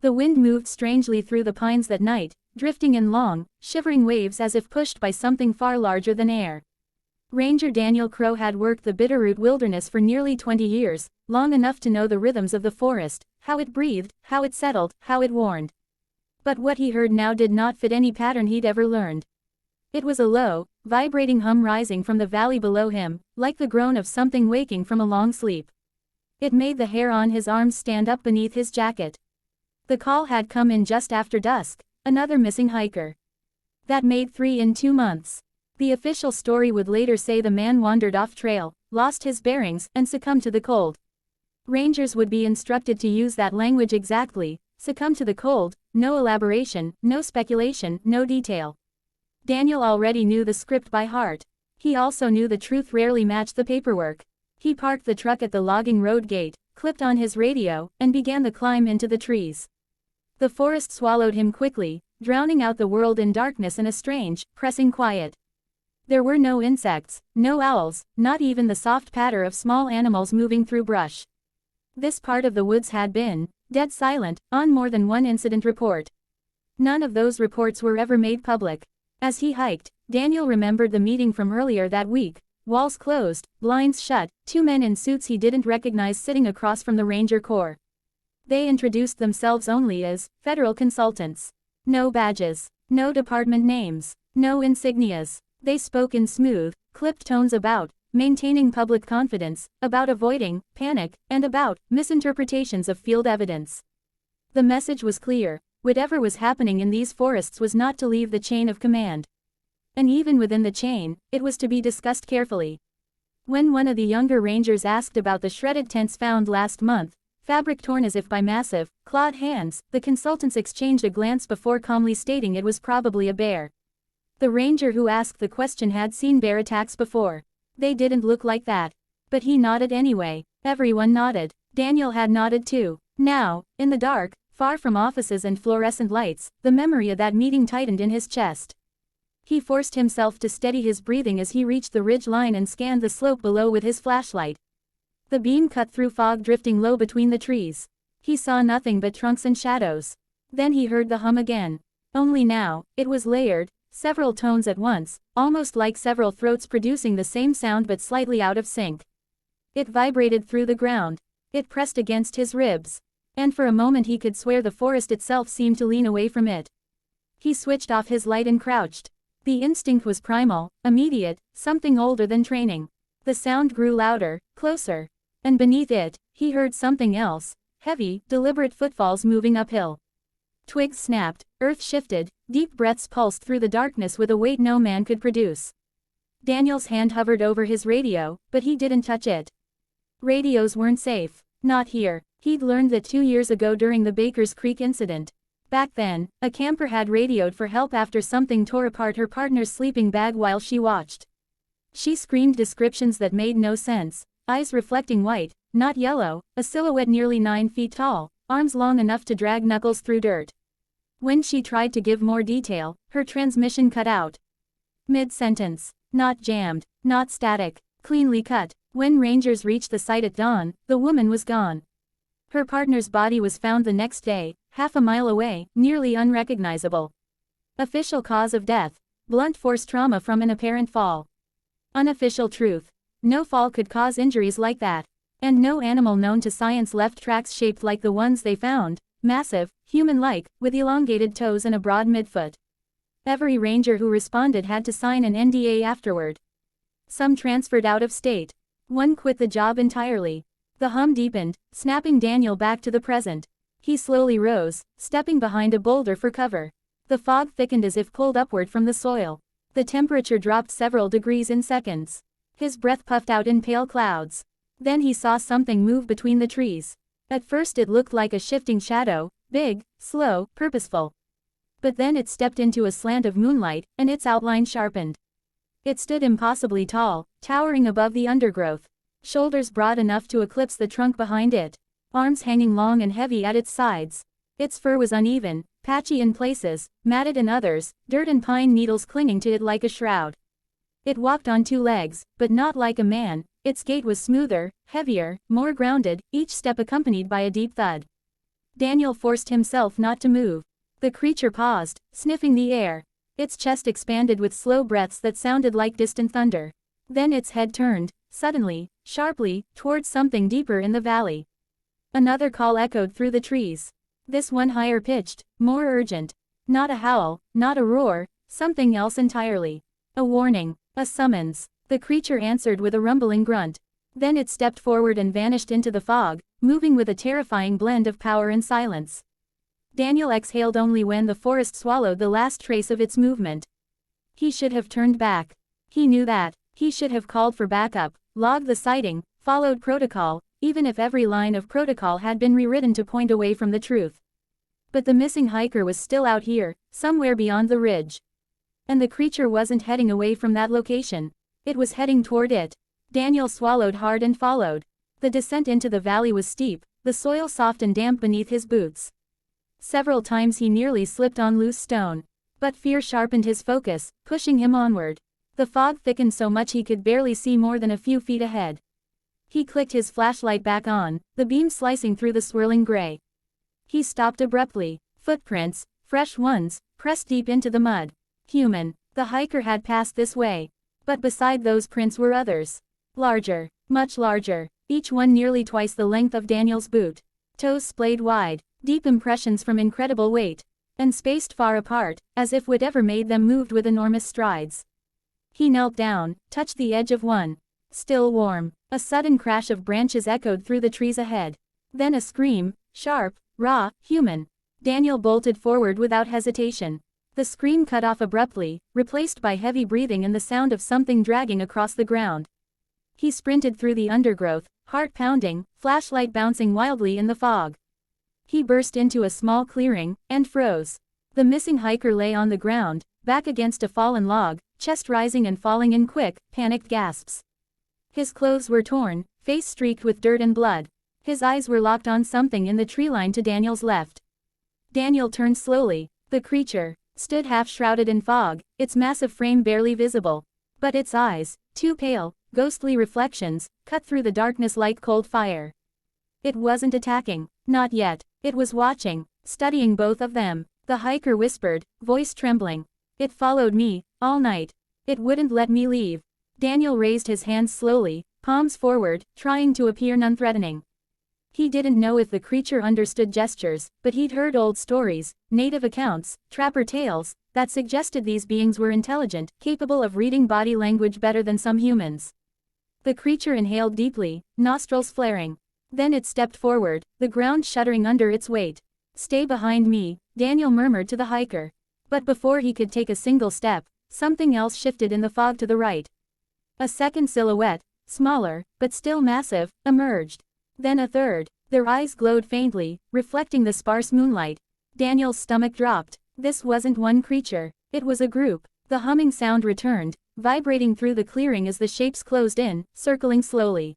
The wind moved strangely through the pines that night, drifting in long, shivering waves as if pushed by something far larger than air. Ranger Daniel Crow had worked the Bitterroot Wilderness for nearly 20 years, long enough to know the rhythms of the forest, how it breathed, how it settled, how it warned. But what he heard now did not fit any pattern he'd ever learned. It was a low, vibrating hum rising from the valley below him, like the groan of something waking from a long sleep. It made the hair on his arms stand up beneath his jacket. The call had come in just after dusk, another missing hiker. That made 3 in 2 months. The official story would later say the man wandered off trail, lost his bearings, and succumbed to the cold. Rangers would be instructed to use that language exactly: succumb to the cold, no elaboration, no speculation, no detail. Daniel already knew the script by heart. He also knew the truth rarely matched the paperwork. He parked the truck at the logging road gate, clipped on his radio, and began the climb into the trees. The forest swallowed him quickly, drowning out the world in darkness and a strange, pressing quiet. There were no insects, no owls, not even the soft patter of small animals moving through brush. This part of the woods had been dead silent on more than one incident report. None of those reports were ever made public. As he hiked, Daniel remembered the meeting from earlier that week: walls closed, blinds shut, 2 men in suits he didn't recognize sitting across from the Ranger Corps. They introduced themselves only as federal consultants. No badges, no department names, no insignias. They spoke in smooth, clipped tones about maintaining public confidence, about avoiding panic, and about misinterpretations of field evidence. The message was clear: whatever was happening in these forests was not to leave the chain of command. And even within the chain, it was to be discussed carefully. When one of the younger rangers asked about the shredded tents found last month, fabric torn as if by massive, clawed hands, the consultants exchanged a glance before calmly stating it was probably a bear. The ranger who asked the question had seen bear attacks before. They didn't look like that. But he nodded anyway. Everyone nodded. Daniel had nodded too. Now, in the dark, far from offices and fluorescent lights, the memory of that meeting tightened in his chest. He forced himself to steady his breathing as he reached the ridge line and scanned the slope below with his flashlight. The beam cut through fog drifting low between the trees. He saw nothing but trunks and shadows. Then he heard the hum again. Only now, it was layered, several tones at once, almost like several throats producing the same sound but slightly out of sync. It vibrated through the ground. It pressed against his ribs. And for a moment he could swear the forest itself seemed to lean away from it. He switched off his light and crouched. The instinct was primal, immediate, something older than training. The sound grew louder, closer. And beneath it, he heard something else: heavy, deliberate footfalls moving uphill. Twigs snapped, earth shifted, deep breaths pulsed through the darkness with a weight no man could produce. Daniel's hand hovered over his radio, but he didn't touch it. Radios weren't safe. Not here. He'd learned that 2 years ago during the Baker's Creek incident. Back then, a camper had radioed for help after something tore apart her partner's sleeping bag while she watched. She screamed descriptions that made no sense: eyes reflecting white, not yellow, a silhouette nearly 9 feet tall, arms long enough to drag knuckles through dirt. When she tried to give more detail, her transmission cut out. Mid-sentence. Not jammed, not static, cleanly cut. When rangers reached the site at dawn, the woman was gone. Her partner's body was found the next day, half a mile away, nearly unrecognizable. Official cause of death: blunt force trauma from an apparent fall. Unofficial truth: no fall could cause injuries like that. And no animal known to science left tracks shaped like the ones they found: massive, human-like, with elongated toes and a broad midfoot. Every ranger who responded had to sign an NDA afterward. Some transferred out of state. One quit the job entirely. The hum deepened, snapping Daniel back to the present. He slowly rose, stepping behind a boulder for cover. The fog thickened as if pulled upward from the soil. The temperature dropped several degrees in seconds. His breath puffed out in pale clouds. Then he saw something move between the trees. At first it looked like a shifting shadow, big, slow, purposeful. But then it stepped into a slant of moonlight, and its outline sharpened. It stood impossibly tall, towering above the undergrowth. Shoulders broad enough to eclipse the trunk behind it. Arms hanging long and heavy at its sides. Its fur was uneven, patchy in places, matted in others, dirt and pine needles clinging to it like a shroud. It walked on 2 legs, but not like a man. Its gait was smoother, heavier, more grounded, each step accompanied by a deep thud. Daniel forced himself not to move. The creature paused, sniffing the air. Its chest expanded with slow breaths that sounded like distant thunder. Then its head turned, suddenly, sharply, towards something deeper in the valley. Another call echoed through the trees. This one higher pitched, more urgent. Not a howl, not a roar, something else entirely. A warning, a summons. The creature answered with a rumbling grunt. Then it stepped forward and vanished into the fog, moving with a terrifying blend of power and silence. Daniel exhaled only when the forest swallowed the last trace of its movement. He should have turned back. He knew that. He should have called for backup, logged the sighting, followed protocol, even if every line of protocol had been rewritten to point away from the truth. But the missing hiker was still out here, somewhere beyond the ridge. And the creature wasn't heading away from that location. It was heading toward it. Daniel swallowed hard and followed. The descent into the valley was steep, the soil soft and damp beneath his boots. Several times he nearly slipped on loose stone. But fear sharpened his focus, pushing him onward. The fog thickened so much he could barely see more than a few feet ahead. He clicked his flashlight back on, the beam slicing through the swirling gray. He stopped abruptly. Footprints, fresh ones, pressed deep into the mud. Human. The hiker had passed this way. But beside those prints were others. Larger, much larger, each one nearly twice the length of Daniel's boot. Toes splayed wide, deep impressions from incredible weight. And spaced far apart, as if whatever made them moved with enormous strides. He knelt down, touched the edge of one. Still warm. A sudden crash of branches echoed through the trees ahead. Then a scream, sharp, raw, human. Daniel bolted forward without hesitation. The scream cut off abruptly, replaced by heavy breathing and the sound of something dragging across the ground. He sprinted through the undergrowth, heart pounding, flashlight bouncing wildly in the fog. He burst into a small clearing, and froze. The missing hiker lay on the ground, back against a fallen log, chest rising and falling in quick, panicked gasps. His clothes were torn, face streaked with dirt and blood. His eyes were locked on something in the tree line to Daniel's left. Daniel turned slowly. The creature stood half-shrouded in fog, its massive frame barely visible. But its eyes, two pale, ghostly reflections, cut through the darkness like cold fire. It wasn't attacking. Not yet. It was watching, studying both of them. The hiker whispered, voice trembling. It followed me, all night. It wouldn't let me leave. Daniel raised his hands slowly, palms forward, trying to appear non-threatening. He didn't know if the creature understood gestures, but he'd heard old stories, native accounts, trapper tales, that suggested these beings were intelligent, capable of reading body language better than some humans. The creature inhaled deeply, nostrils flaring. Then it stepped forward, the ground shuddering under its weight. Stay behind me, Daniel murmured to the hiker. But before he could take a single step, something else shifted in the fog to the right. A second silhouette, smaller, but still massive, emerged. Then a third. Their eyes glowed faintly, reflecting the sparse moonlight. Daniel's stomach dropped. This wasn't one creature. It was a group. The humming sound returned, vibrating through the clearing as the shapes closed in, circling slowly.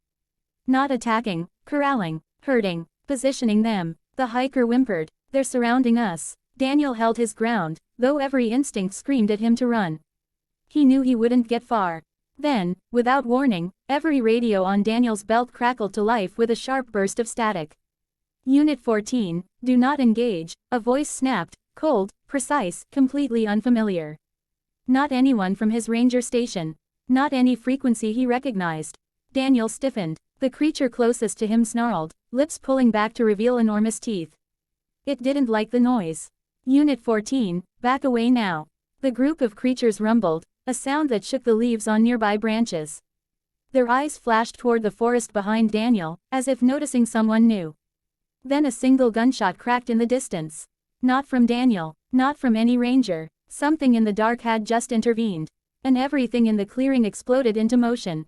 Not attacking, corralling, herding, positioning them. The hiker whimpered. They're surrounding us. Daniel held his ground, though every instinct screamed at him to run. He knew he wouldn't get far. Then, without warning, every radio on Daniel's belt crackled to life with a sharp burst of static. Unit 14, do not engage, a voice snapped, cold, precise, completely unfamiliar. Not anyone from his ranger station. Not any frequency he recognized. Daniel stiffened. The creature closest to him snarled, lips pulling back to reveal enormous teeth. It didn't like the noise. Unit 14, back away now. The group of creatures rumbled, a sound that shook the leaves on nearby branches. Their eyes flashed toward the forest behind Daniel, as if noticing someone new. Then a single gunshot cracked in the distance. Not from Daniel, not from any ranger. Something in the dark had just intervened. And everything in the clearing exploded into motion.